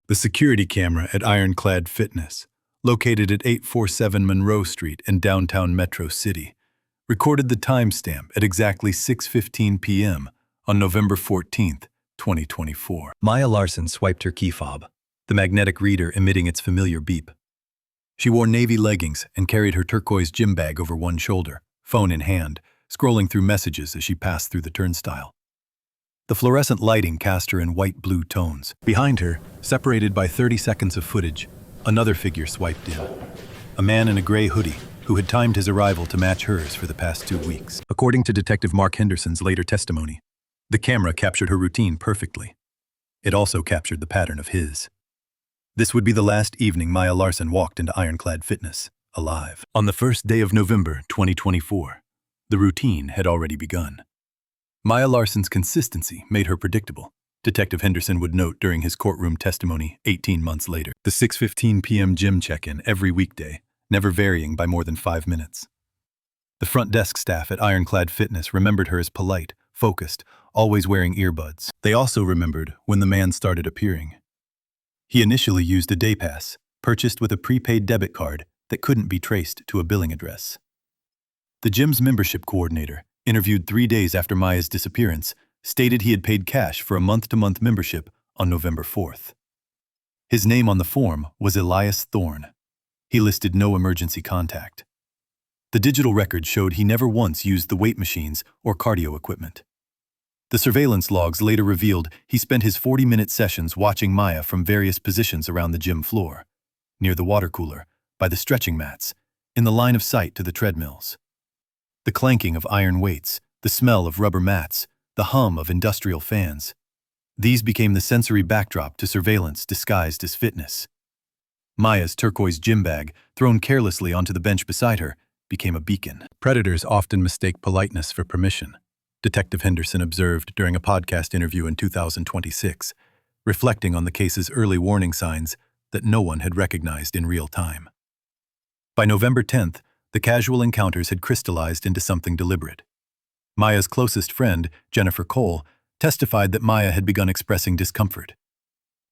The security camera at Ironclad Fitness, located at 847 Monroe Street in downtown Metro City, recorded the timestamp at exactly 6:15 p.m. on November 14, 2024. Maya Larson swiped her key fob, the magnetic reader emitting its familiar beep. She wore navy leggings and carried her turquoise gym bag over one shoulder, phone in hand, scrolling through messages as she passed through the turnstile. The fluorescent lighting cast her in white-blue tones. Behind her, separated by 30 seconds of footage, another figure swiped in. A man in a gray hoodie who had timed his arrival to match hers for the past 2 weeks. According to Detective Mark Henderson's later testimony, the camera captured her routine perfectly. It also captured the pattern of his. This would be the last evening Maya Larson walked into Ironclad Fitness, alive. On the first day of November 2024, the routine had already begun. Maya Larson's consistency made her predictable, Detective Henderson would note during his courtroom testimony 18 months later. The 6:15 p.m. gym check-in every weekday, never varying by more than 5 minutes. The front desk staff at Ironclad Fitness remembered her as polite, focused, always wearing earbuds. They also remembered when the man started appearing. He initially used a day pass, purchased with a prepaid debit card that couldn't be traced to a billing address. The gym's membership coordinator, interviewed 3 days after Maya's disappearance, stated he had paid cash for a month-to-month membership on November 4th. His name on the form was Elias Thorne. He listed no emergency contact. The digital record showed he never once used the weight machines or cardio equipment. The surveillance logs later revealed he spent his 40-minute sessions watching Maya from various positions around the gym floor, near the water cooler, by the stretching mats, in the line of sight to the treadmills. The clanking of iron weights, the smell of rubber mats, the hum of industrial fans. These became the sensory backdrop to surveillance disguised as fitness. Maya's turquoise gym bag, thrown carelessly onto the bench beside her, became a beacon. Predators often mistake politeness for permission, Detective Henderson observed during a podcast interview in 2026, reflecting on the case's early warning signs that no one had recognized in real time. By November 10th, the casual encounters had crystallized into something deliberate. Maya's closest friend, Jennifer Cole, testified that Maya had begun expressing discomfort.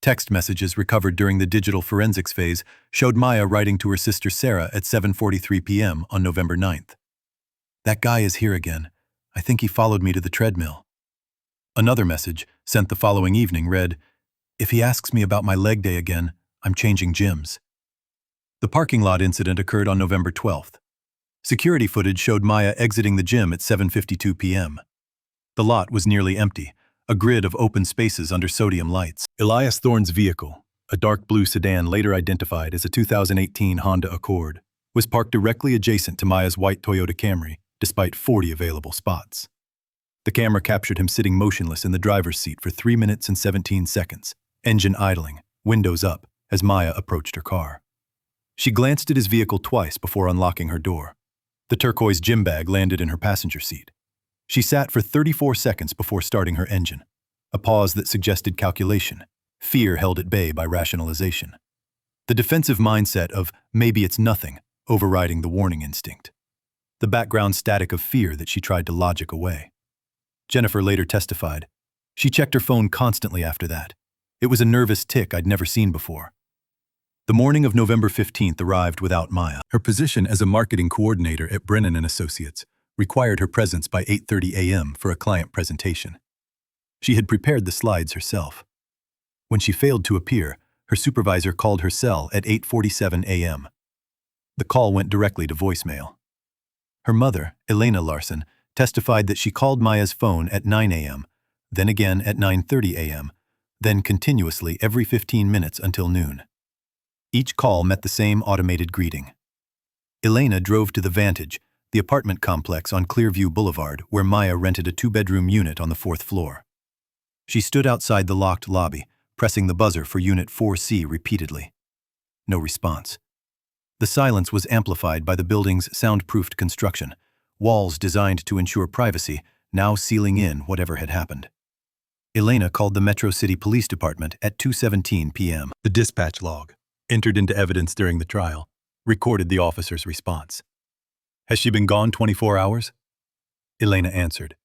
Text messages recovered during the digital forensics phase showed Maya writing to her sister Sarah at 7:43 p.m. on November 9th. "That guy is here again. I think he followed me to the treadmill." Another message, sent the following evening, read, "If he asks me about my leg day again, I'm changing gyms." The parking lot incident occurred on November 12th. Security footage showed Maya exiting the gym at 7:52 p.m. The lot was nearly empty, a grid of open spaces under sodium lights. Elias Thorne's vehicle, a dark blue sedan later identified as a 2018 Honda Accord, was parked directly adjacent to Maya's white Toyota Camry, despite 40 available spots. The camera captured him sitting motionless in the driver's seat for 3 minutes and 17 seconds, engine idling, windows up, as Maya approached her car. She glanced at his vehicle twice before unlocking her door. The turquoise gym bag landed in her passenger seat. She sat for 34 seconds before starting her engine, a pause that suggested calculation, fear held at bay by rationalization. The defensive mindset of "maybe it's nothing" overriding the warning instinct. The background static of fear that she tried to logic away. Jennifer later testified, "She checked her phone constantly after that. It was a nervous tick I'd never seen before." The morning of November 15th arrived without Maya. Her position as a marketing coordinator at Brennan & Associates required her presence by 8:30 a.m. for a client presentation. She had prepared the slides herself. When she failed to appear, her supervisor called her cell at 8:47 a.m. The call went directly to voicemail. Her mother, Elena Larson, testified that she called Maya's phone at 9 a.m., then again at 9:30 a.m., then continuously every 15 minutes until noon. Each call met the same automated greeting. Elena drove to the Vantage, the apartment complex on Clearview Boulevard where Maya rented a 2-bedroom unit on the 4th floor. She stood outside the locked lobby, pressing the buzzer for Unit 4C repeatedly. No response. The silence was amplified by the building's soundproofed construction, walls designed to ensure privacy, now sealing in whatever had happened. Elena called the Metro City Police Department at 2:17 p.m. The dispatch log, entered into evidence during the trial, recorded the officer's response. "Has she been gone 24 hours? Elena answered,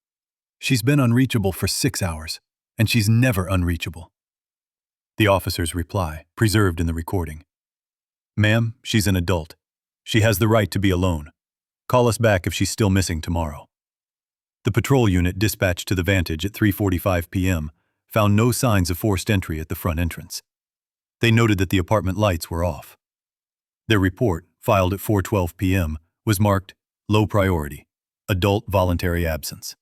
"She's been unreachable for 6 hours, and she's never unreachable." The officer's reply, preserved in the recording. "Ma'am, she's an adult. She has the right to be alone. Call us back if she's still missing tomorrow." The patrol unit dispatched to the Vantage at 3:45 p.m. found no signs of forced entry at the front entrance. They noted that the apartment lights were off. Their report, filed at 4:12 p.m., was marked low priority, adult voluntary absence.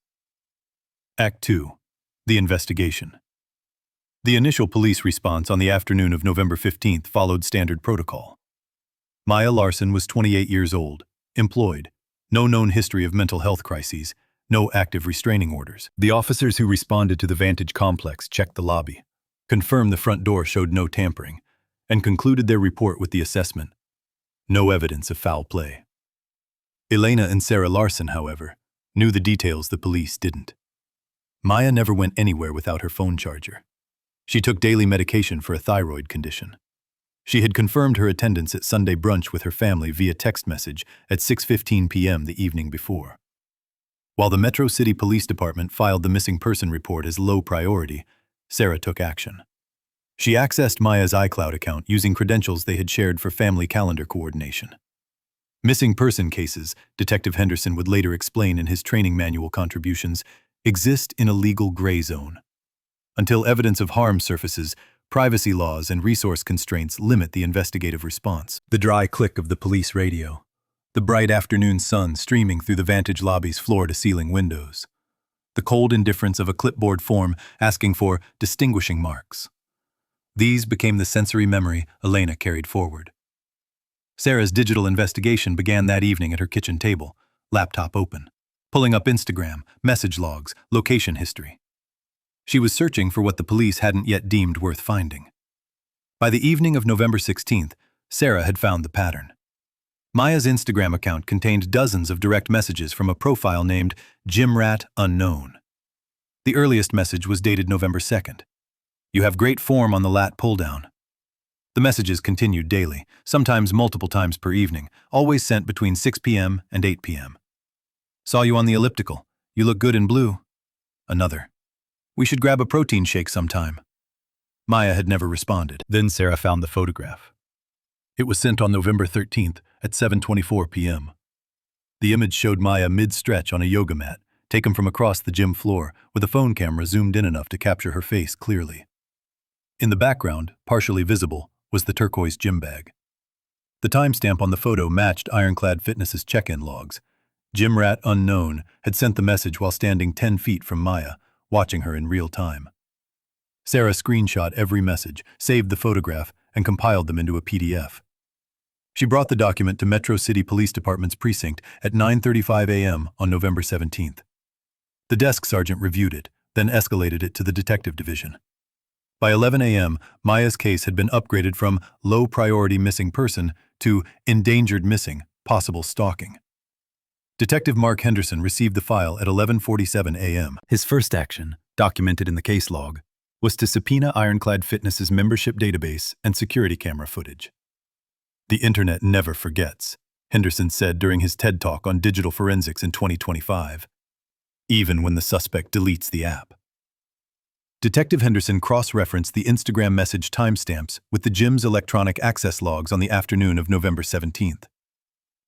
Act 2. The investigation. The initial police response on the afternoon of November 15th followed standard protocol. Maya Larson was 28 years old, employed, no known history of mental health crises, no active restraining orders. The officers who responded to the Vantage complex checked the lobby, confirmed the front door showed no tampering, and concluded their report with the assessment: no evidence of foul play. Elena and Sarah Larson, however, knew the details the police didn't. Maya never went anywhere without her phone charger. She took daily medication for a thyroid condition. She had confirmed her attendance at Sunday brunch with her family via text message at 6:15 p.m. the evening before. While the Metro City Police Department filed the missing person report as low priority, Sarah took action. She accessed Maya's iCloud account using credentials they had shared for family calendar coordination. Missing person cases, Detective Henderson would later explain in his training manual contributions, exist in a legal gray zone. Until evidence of harm surfaces, privacy laws and resource constraints limit the investigative response. The dry click of the police radio. The bright afternoon sun streaming through the Vantage lobby's floor-to-ceiling windows. The cold indifference of a clipboard form asking for distinguishing marks. These became the sensory memory Elena carried forward. Sarah's digital investigation began that evening at her kitchen table, laptop open, pulling up Instagram, message logs, location history. She was searching for what the police hadn't yet deemed worth finding. By the evening of November 16th, Sarah had found the pattern. Maya's Instagram account contained dozens of direct messages from a profile named Jimrat Unknown. The earliest message was dated November 2nd. "You have great form on the lat pull-down." The messages continued daily, sometimes multiple times per evening, always sent between 6 p.m. and 8 p.m. "Saw you on the elliptical. You look good in blue." Another. "We should grab a protein shake sometime." Maya had never responded. Then Sarah found the photograph. It was sent on November 13th at 7:24 p.m. The image showed Maya mid-stretch on a yoga mat, taken from across the gym floor, with a phone camera zoomed in enough to capture her face clearly. In the background, partially visible, was the turquoise gym bag. The timestamp on the photo matched Ironclad Fitness's check-in logs. Jimrat Unknown had sent the message while standing 10 feet from Maya, watching her in real time. Sarah screenshot every message, saved the photograph, and compiled them into a PDF. She brought the document to Metro City Police Department's precinct at 9:35 a.m. on November 17th. The desk sergeant reviewed it, then escalated it to the detective division. By 11 a.m., Maya's case had been upgraded from low-priority missing person to endangered missing, possible stalking. Detective Mark Henderson received the file at 11:47 a.m. His first action, documented in the case log, was to subpoena Ironclad Fitness's membership database and security camera footage. "The internet never forgets," Henderson said during his TED Talk on digital forensics in 2025, "even when the suspect deletes the app." Detective Henderson cross-referenced the Instagram message timestamps with the gym's electronic access logs on the afternoon of November 17th.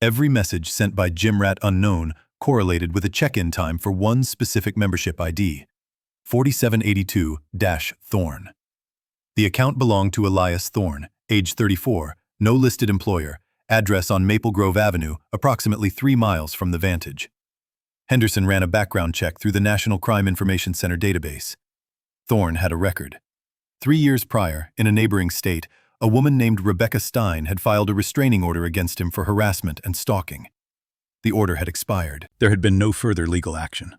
Every message sent by Jimrat Unknown correlated with a check-in time for one specific membership ID, 4782-Thorn. The account belonged to Elias Thorn, age 34, no listed employer, address on Maple Grove Avenue, approximately 3 miles from the Vantage. Henderson ran a background check through the National Crime Information Center database. Thorn had a record. 3 years prior, in a neighboring state, a woman named Rebecca Stein had filed a restraining order against him for harassment and stalking. The order had expired. There had been no further legal action.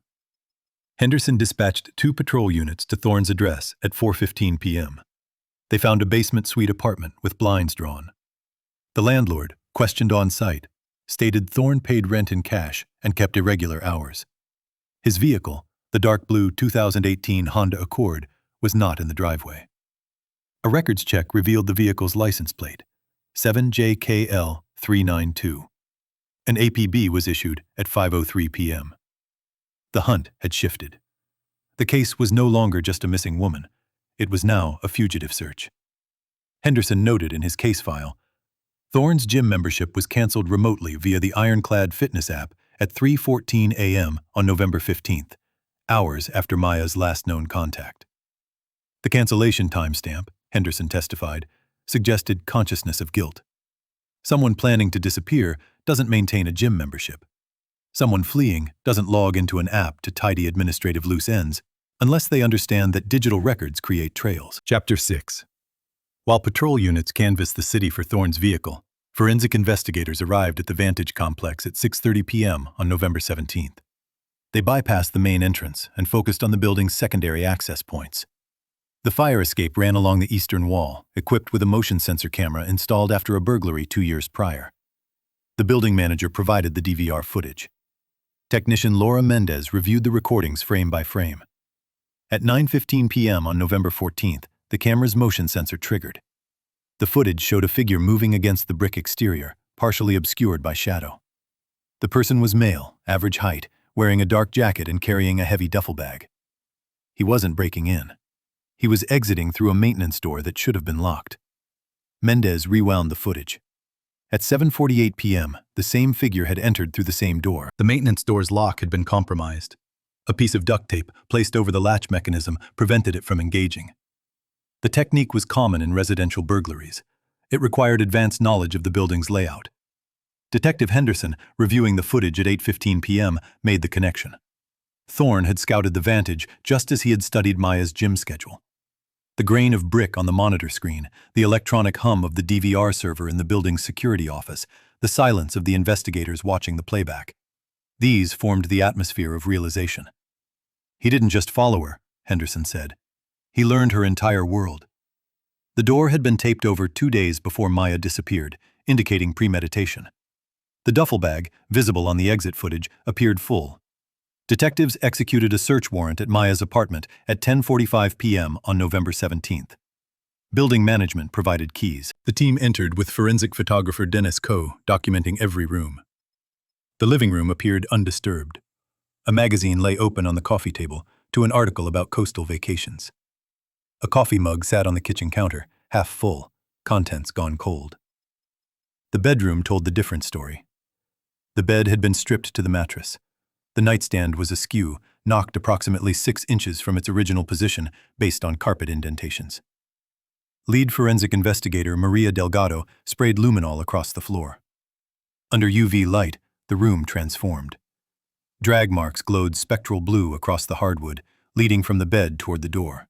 Henderson dispatched 2 patrol units to Thorn's address at 4:15 p.m. They found a basement suite apartment with blinds drawn. The landlord, questioned on site, stated Thorn paid rent in cash and kept irregular hours. His vehicle, the dark blue 2018 Honda Accord, was not in the driveway. A records check revealed the vehicle's license plate, 7JKL392. An APB was issued at 5:03 p.m. The hunt had shifted. The case was no longer just a missing woman. It was now a fugitive search. Henderson noted in his case file, Thorne's gym membership was canceled remotely via the Ironclad fitness app at 3:14 a.m. on November 15th, hours after Maya's last known contact. The cancellation timestamp, Henderson testified, suggested consciousness of guilt. Someone planning to disappear doesn't maintain a gym membership. Someone fleeing doesn't log into an app to tidy administrative loose ends unless they understand that digital records create trails. Chapter 6. While patrol units canvassed the city for Thorne's vehicle, forensic investigators arrived at the Vantage complex at 6:30 p.m. on November 17th. They bypassed the main entrance and focused on the building's secondary access points. The fire escape ran along the eastern wall, equipped with a motion sensor camera installed after a burglary 2 years prior. The building manager provided the DVR footage. Technician Laura Mendez reviewed the recordings frame by frame. At 9:15 p.m. on November 14th, the camera's motion sensor triggered. The footage showed a figure moving against the brick exterior, partially obscured by shadow. The person was male, average height, wearing a dark jacket and carrying a heavy duffel bag. He wasn't breaking in. He was exiting through a maintenance door that should have been locked. Mendez rewound the footage. At 7:48 p.m., the same figure had entered through the same door. The maintenance door's lock had been compromised. A piece of duct tape placed over the latch mechanism prevented it from engaging. The technique was common in residential burglaries. It required advanced knowledge of the building's layout. Detective Henderson, reviewing the footage at 8:15 p.m., made the connection. Thorne had scouted the Vantage just as he had studied Maya's gym schedule. The grain of brick on the monitor screen, the electronic hum of the DVR server in the building's security office, the silence of the investigators watching the playback. These formed the atmosphere of realization. He didn't just follow her, Henderson said. He learned her entire world. The door had been taped over 2 days before Maya disappeared, indicating premeditation. The duffel bag, visible on the exit footage, appeared full. Detectives executed a search warrant at Maya's apartment at 10:45 p.m. on November 17th. Building management provided keys. The team entered with forensic photographer Dennis Coe documenting every room. The living room appeared undisturbed. A magazine lay open on the coffee table to an article about coastal vacations. A coffee mug sat on the kitchen counter, half full, contents gone cold. The bedroom told the different story. The bed had been stripped to the mattress. The nightstand was askew, knocked approximately 6 inches from its original position based on carpet indentations. Lead forensic investigator Maria Delgado sprayed luminol across the floor. Under UV light, the room transformed. Drag marks glowed spectral blue across the hardwood, leading from the bed toward the door.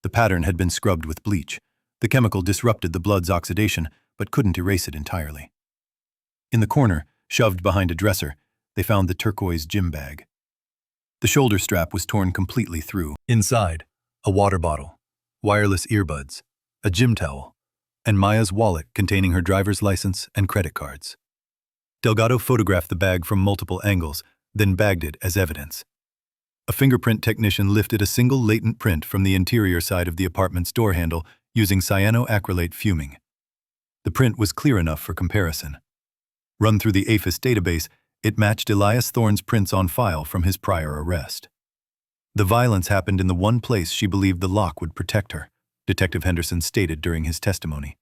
The pattern had been scrubbed with bleach. The chemical disrupted the blood's oxidation, but couldn't erase it entirely. In the corner, shoved behind a dresser, they found the turquoise gym bag. The shoulder strap was torn completely through. Inside, a water bottle, wireless earbuds, a gym towel, and Maya's wallet containing her driver's license and credit cards. Delgado photographed the bag from multiple angles, then bagged it as evidence. A fingerprint technician lifted a single latent print from the interior side of the apartment's door handle using cyanoacrylate fuming. The print was clear enough for comparison. Run through the APHIS database, it matched Elias Thorne's prints on file from his prior arrest. The violence happened in the one place she believed the lock would protect her, Detective Henderson stated during his testimony.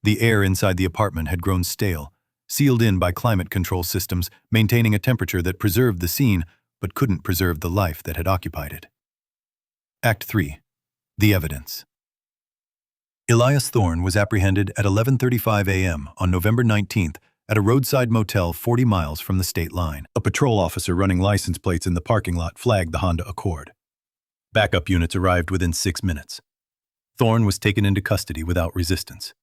The air inside the apartment had grown stale, sealed in by climate control systems maintaining a temperature that preserved the scene but couldn't preserve the life that had occupied it. Act 3. The Evidence. Elias Thorne was apprehended at 11:35 a.m. on November 19th at a roadside motel 40 miles from the state line. A patrol officer running license plates in the parking lot flagged the Honda Accord. Backup units arrived within 6 minutes. Thorne was taken into custody without resistance.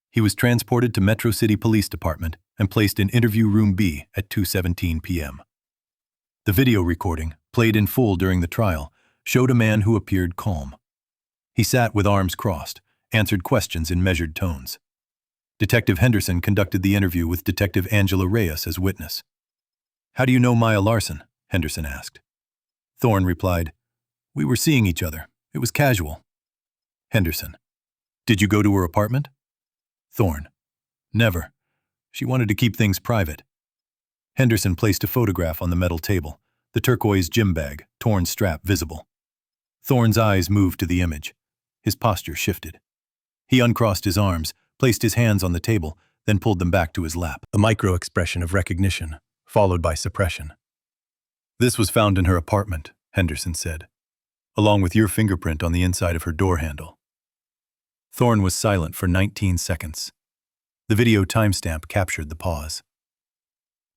He was transported to Metro City Police Department and placed in Interview Room B at 2:17 p.m. The video recording, played in full during the trial, showed a man who appeared calm. He sat with arms crossed, answered questions in measured tones. Detective Henderson conducted the interview with Detective Angela Reyes as witness. "How do you know Maya Larson?" Henderson asked. Thorne replied, "We were seeing each other. It was casual." Henderson, "Did you go to her apartment?" Thorne, "Never. She wanted to keep things private." Henderson placed a photograph on the metal table, the turquoise gym bag, torn strap visible. Thorne's eyes moved to the image. His posture shifted. He uncrossed his arms, placed his hands on the table, then pulled them back to his lap. A micro-expression of recognition, followed by suppression. "This was found in her apartment," Henderson said, "along with your fingerprint on the inside of her door handle." Thorne was silent for 19 seconds. The video timestamp captured the pause.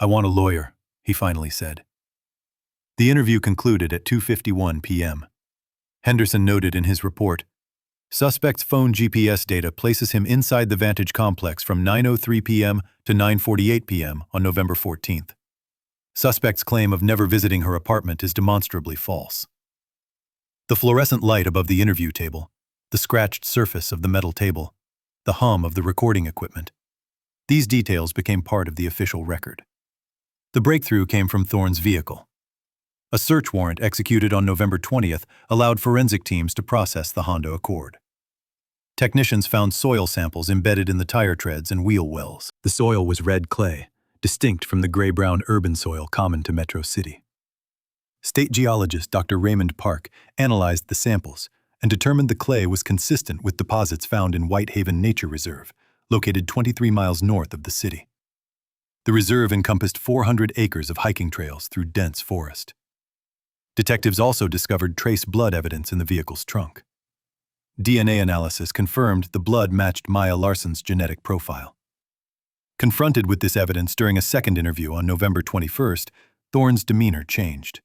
"I want a lawyer," he finally said. The interview concluded at 2:51 p.m. Henderson noted in his report, "Suspect's phone GPS data places him inside the Vantage complex from 9:03 p.m. to 9:48 p.m. on November 14th. Suspect's claim of never visiting her apartment is demonstrably false." The fluorescent light above the interview table, the scratched surface of the metal table, the hum of the recording equipment. These details became part of the official record. The breakthrough came from Thorne's vehicle. A search warrant executed on November 20th allowed forensic teams to process the Honda Accord. Technicians found soil samples embedded in the tire treads and wheel wells. The soil was red clay, distinct from the gray-brown urban soil common to Metro City. State geologist Dr. Raymond Park analyzed the samples and determined the clay was consistent with deposits found in Whitehaven Nature Reserve, located 23 miles north of the city. The reserve encompassed 400 acres of hiking trails through dense forest. Detectives also discovered trace blood evidence in the vehicle's trunk. DNA analysis confirmed the blood matched Maya Larson's genetic profile. Confronted with this evidence during a second interview on November 21st, Thorne's demeanor changed.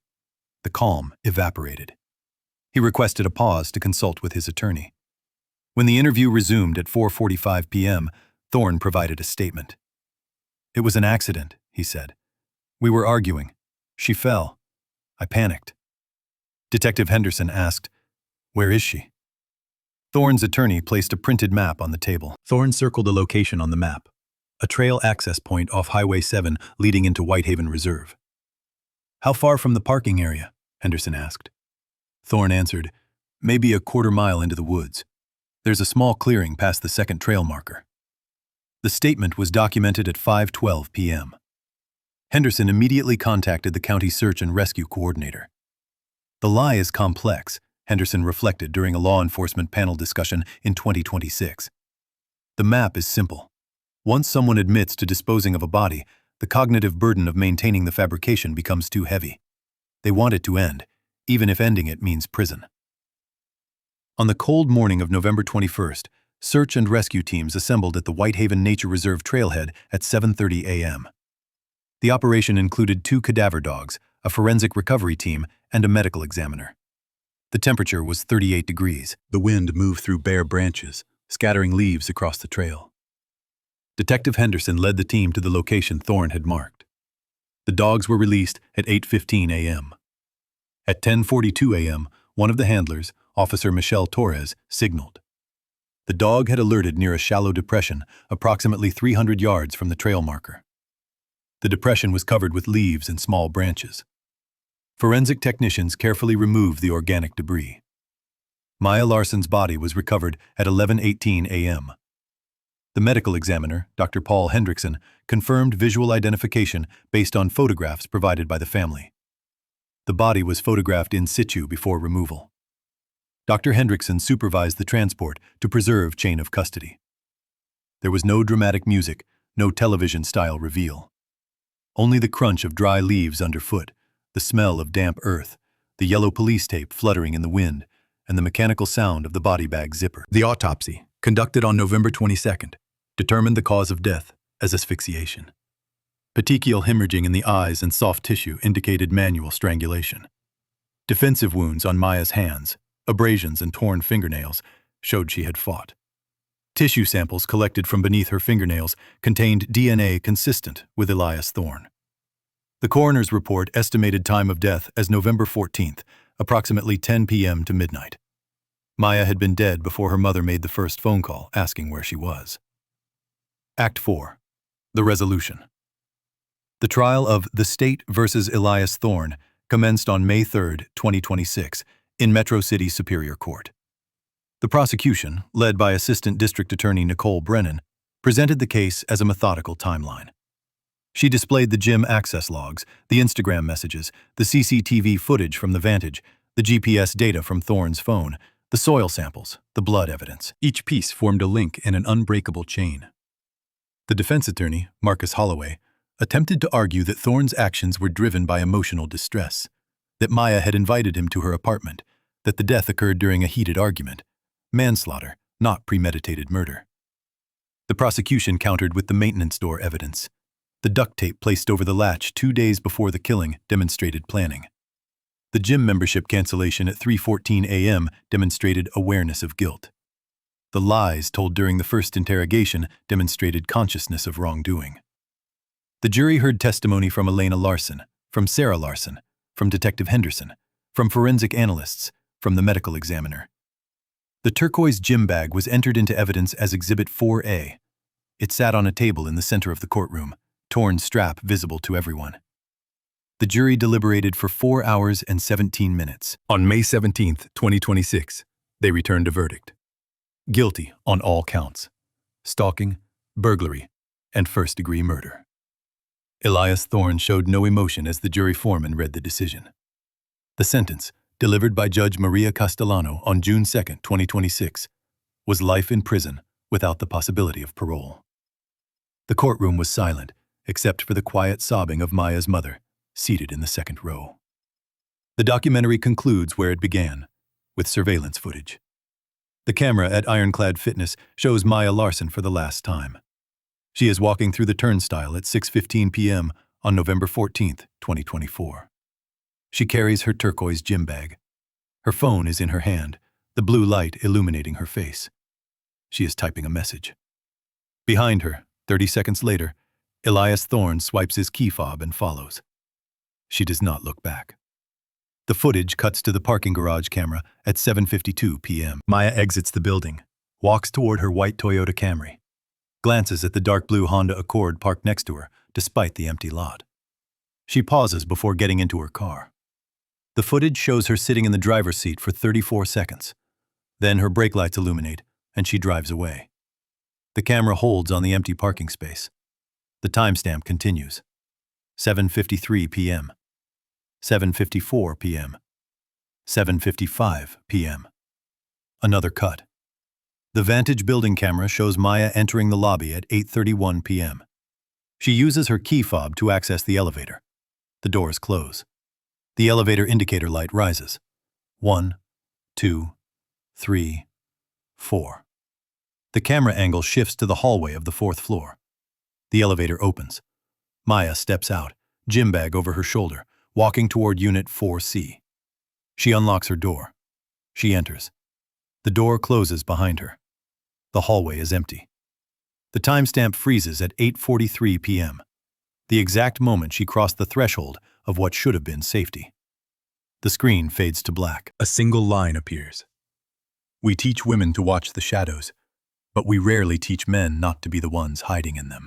The calm evaporated. He requested a pause to consult with his attorney. When the interview resumed at 4:45 p.m., Thorne provided a statement. "It was an accident," he said. "We were arguing. She fell. I panicked." Detective Henderson asked, "Where is she?" Thorne's attorney placed a printed map on the table. Thorne circled a location on the map, a trail access point off Highway 7 leading into Whitehaven Reserve. "How far from the parking area?" Henderson asked. Thorne answered, "Maybe a quarter mile into the woods. There's a small clearing past the second trail marker." The statement was documented at 5:12 p.m. Henderson immediately contacted the county search and rescue coordinator. "The lie is complex," Henderson reflected during a law enforcement panel discussion in 2026. "The map is simple. Once someone admits to disposing of a body, the cognitive burden of maintaining the fabrication becomes too heavy. They want it to end, even if ending it means prison." On the cold morning of November 21st, search and rescue teams assembled at the Whitehaven Nature Reserve trailhead at 7:30 a.m. The operation included 2 cadaver dogs, a forensic recovery team, and a medical examiner. The temperature was 38 degrees. The wind moved through bare branches, scattering leaves across the trail. Detective Henderson led the team to the location Thorne had marked. The dogs were released at 8:15 a.m. At 10:42 a.m., one of the handlers, Officer Michelle Torres, signaled. The dog had alerted near a shallow depression approximately 300 yards from the trail marker. The depression was covered with leaves and small branches. Forensic technicians carefully removed the organic debris. Maya Larson's body was recovered at 11:18 a.m. The medical examiner, Dr. Paul Hendrickson, confirmed visual identification based on photographs provided by the family. The body was photographed in situ before removal. Dr. Hendrickson supervised the transport to preserve chain of custody. There was no dramatic music, no television-style reveal. Only the crunch of dry leaves underfoot, the smell of damp earth, the yellow police tape fluttering in the wind, and the mechanical sound of the body bag zipper. The autopsy, conducted on November 22nd, determined the cause of death as asphyxiation. Petechial hemorrhaging in the eyes and soft tissue indicated manual strangulation. Defensive wounds on Maya's hands, abrasions and torn fingernails, showed she had fought. Tissue samples collected from beneath her fingernails contained DNA consistent with Elias Thorne. The coroner's report estimated time of death as November 14th, approximately 10 p.m. to midnight. Maya had been dead before her mother made the first phone call asking where she was. Act 4. The Resolution. The trial of The State versus Elias Thorne commenced on May 3, 2026, in Metro City Superior Court. The prosecution, led by Assistant District Attorney Nicole Brennan, presented the case as a methodical timeline. She displayed the gym access logs, the Instagram messages, the CCTV footage from the Vantage, the GPS data from Thorne's phone, the soil samples, the blood evidence. Each piece formed a link in an unbreakable chain. The defense attorney, Marcus Holloway, attempted to argue that Thorne's actions were driven by emotional distress, that Maya had invited him to her apartment, that the death occurred during a heated argument, manslaughter, not premeditated murder. The prosecution countered with the maintenance door evidence. The duct tape placed over the latch 2 days before the killing demonstrated planning. The gym membership cancellation at 3:14 a.m. demonstrated awareness of guilt. The lies told during the first interrogation demonstrated consciousness of wrongdoing. The jury heard testimony from Maya Larson, from Sarah Larson, from Detective Henderson, from forensic analysts, from the medical examiner. The turquoise gym bag was entered into evidence as Exhibit 4A. It sat on a table in the center of the courtroom, torn strap visible to everyone. The jury deliberated for 4 hours and 17 minutes. On May 17, 2026, they returned a verdict. Guilty on all counts: stalking, burglary, and first-degree murder. Elias Thorne showed no emotion as the jury foreman read the decision. The sentence, delivered by Judge Maria Castellano on June 2, 2026, was life in prison without the possibility of parole. The courtroom was silent, except for the quiet sobbing of Maya's mother, seated in the second row. The documentary concludes where it began, with surveillance footage. The camera at Ironclad Fitness shows Maya Larson for the last time. She is walking through the turnstile at 6:15 p.m. on November 14, 2024. She carries her turquoise gym bag. Her phone is in her hand, the blue light illuminating her face. She is typing a message. Behind her, 30 seconds later, Elias Thorne swipes his key fob and follows. She does not look back. The footage cuts to the parking garage camera at 7:52 p.m. Maya exits the building, walks toward her white Toyota Camry, glances at the dark blue Honda Accord parked next to her despite the empty lot. She pauses before getting into her car. The footage shows her sitting in the driver's seat for 34 seconds. Then her brake lights illuminate, and she drives away. The camera holds on the empty parking space. The timestamp continues. 7:53 p.m. 7:54 p.m. 7:55 p.m. Another cut. The Vantage building camera shows Maya entering the lobby at 8:31 p.m. She uses her key fob to access the elevator. The doors close. The elevator indicator light rises. 1, 2, 3, 4. The camera angle shifts to the hallway of the 4th floor. The elevator opens. Maya steps out, gym bag over her shoulder, walking toward Unit 4C. She unlocks her door. She enters. The door closes behind her. The hallway is empty. The timestamp freezes at 8:43 p.m., the exact moment she crossed the threshold of what should have been safety. The screen fades to black. A single line appears. We teach women to watch the shadows, but we rarely teach men not to be the ones hiding in them.